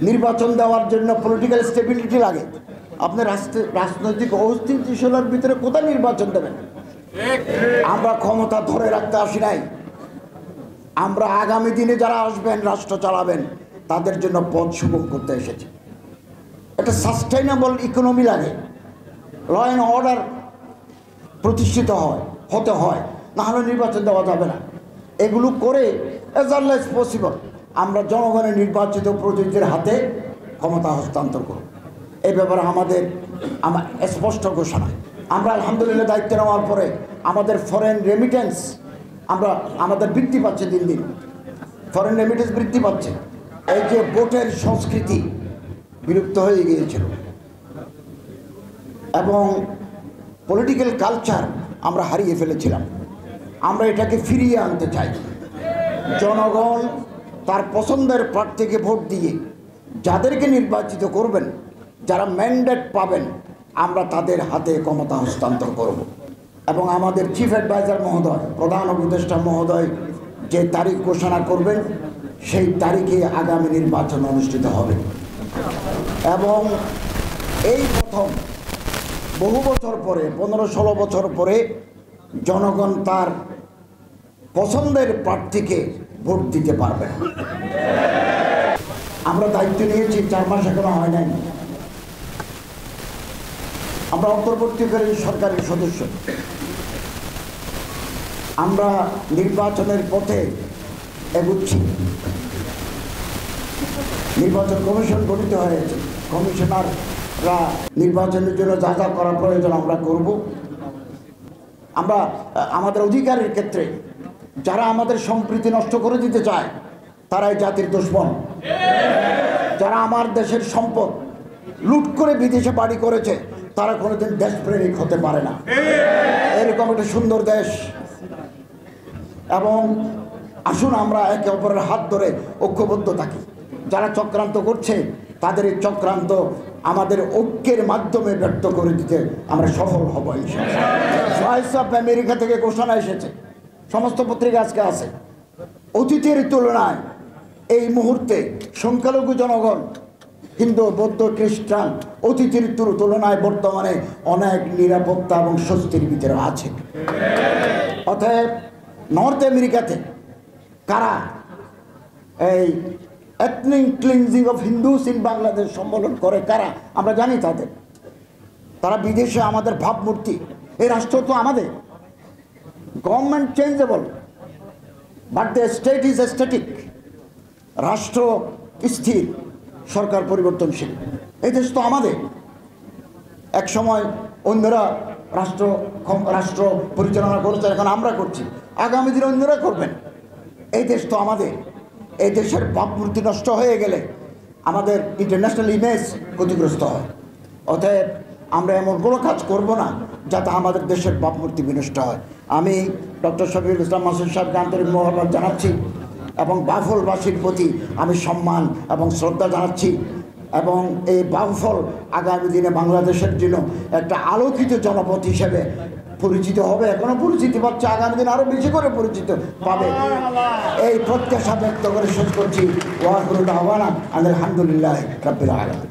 নির্বাচন দেওয়ার জন্য পলিটিক্যাল স্টেবিলিটি লাগে। আপনি রাজনৈতিক অস্থিতিশীলতার ভিতরে কোথায় নির্বাচন দেবেন? আমরা ক্ষমতা ধরে রাখতে আসি নাই, আমরা আগামী দিনে যারা আসবেন রাষ্ট্র চালাবেন তাদের জন্য পথ সুগম করতে এসেছি। একটা সাস্টেইনেবল ইকোনমি লাগে, ল অ্যান্ড অর্ডার প্রতিষ্ঠিত হতে হয়, না হলে নির্বাচন দেওয়া যাবে না। এগুলো করে অ্যাজ আর্লি অ্যাজ পসিবল আমরা জনগণের নির্বাচিত প্রতিনিধিদের হাতে ক্ষমতা হস্তান্তর করব। এই ব্যাপারে আমার স্পষ্ট ঘোষণা। আমরা আলহামদুলিল্লাহ দায়িত্ব নেওয়ার পরে আমাদের ফরেন রেমিটেন্স আমাদের বৃদ্ধি পাচ্ছে, দিন দিন ফরেন রেমিটেন্স বৃদ্ধি পাচ্ছে। এই যে ভোটের সংস্কৃতি বিলুপ্ত হয়ে গিয়েছিল এবং পলিটিক্যাল কালচার আমরা হারিয়ে ফেলেছিলাম, আমরা এটাকে ফিরিয়ে আনতে চাই। জনগণ তার পছন্দের প্রার্থীকে ভোট দিয়ে যাদেরকে নির্বাচিত করবেন, যারা ম্যান্ডেট পাবেন, আমরা তাদের হাতে ক্ষমতা হস্তান্তর করব। এবং আমাদের চিফ অ্যাডভাইজার মহোদয়, প্রধান উপদেষ্টা মহোদয় যে তারিখ ঘোষণা করবেন সেই তারিখে আগামী নির্বাচন অনুষ্ঠিত হবে। এবং এই প্রথম বহু বছর পরে, 15-16 বছর পরে জনগণ তার পছন্দের প্রার্থীকে ভোট দিতে পারবে। আমরা দায়িত্ব নিয়েছি, 4 মাস এখনো হয় নাই। আমরা অন্তর্বর্তীকালীন সরকারের সদস্য, আমরা নির্বাচনের পথে এগুচ্ছি। নির্বাচন কমিশন গঠিত হয়েছে, কমিশনাররা নির্বাচনের জন্য যা যা করা প্রয়োজন আমরা করব। আমরা আমাদের অধিকারের ক্ষেত্রে যারা আমাদের সম্প্রীতি নষ্ট করে দিতে চায় তারাই জাতির দুশমন। যারা আমার দেশের সম্পদ লুট করে বিদেশে বাড়ি করেছে তারা কোনোদিন দেশপ্রেমিক হতে পারে না। এরকম একটা সুন্দর দেশ, এবং আসুন আমরা একে অপরের হাত ধরে ঐক্যবদ্ধ থাকি। যারা চক্রান্ত করছে তাদের এই চক্রান্ত আমাদের ঐক্যের মাধ্যমে ব্যর্থ করে দিতে আমরা সফল হব ইনশাআল্লাহ। ভয়েস অফ আমেরিকা থেকে ঘোষণা এসেছে, সমস্ত পত্রিকা আজকে আছে, অতীতের তুলনায় এই মুহূর্তে সংখ্যালঘু জনগণ, হিন্দু, বৌদ্ধ, খ্রিস্টান, অতীতের তুলনায় বর্তমানে অনেক নিরাপত্তা এবং স্বস্তির ভিতরে আছে। অতএব নর্থ আমেরিকাতে কারা এই ethnic cleansing of Hindus in Bangladesh সম্মেলন করে, কারা আমরা জানি তাদের, তারা বিদেশে আমাদের ভাবমূর্তি। এই রাষ্ট্র তো আমাদের, government changeable but the state is static. রাষ্ট্র স্থির, সরকার পরিবর্তনশীল। এই দেশ তো আমাদের। এক সময় অন্যরা রাষ্ট্র পরিচালনা করেছে, এখন আমরা করছি, আগামী দিনে অন্যরা করবেন। এই দেশ তো আমাদের। এই দেশের ভাবমূর্তি নষ্ট হয়ে গেলে আমাদের ইন্টারন্যাশনাল ইমেজ ক্ষতিগ্রস্ত হয়। অতএব আমরা এমন কোনো কাজ করব না যাতে আমাদের দেশের ভাবমূর্তি বিনষ্ট হয়। আমি ডক্টর শফিকুল ইসলাম মাসুদ সাহেবকে আন্তরিক মোহাম্মত জানাচ্ছি এবং বাউফলবাসীর প্রতি আমি সম্মান এবং শ্রদ্ধা জানাচ্ছি। এবং এই বাউফল আগামী দিনে বাংলাদেশের জন্য একটা আলোকিত জনপদ হিসেবে পরিচিত হবে। এখনো পরিচিতি পাচ্ছে, আগামী দিন আরো বেশি করে পরিচিত পাবে, এই প্রত্যাশা ব্যক্ত করে শেষ করছি। ওয়া আখিরু দাওয়ানা আলহামদুলিল্লাহি রাব্বিল আলামিন।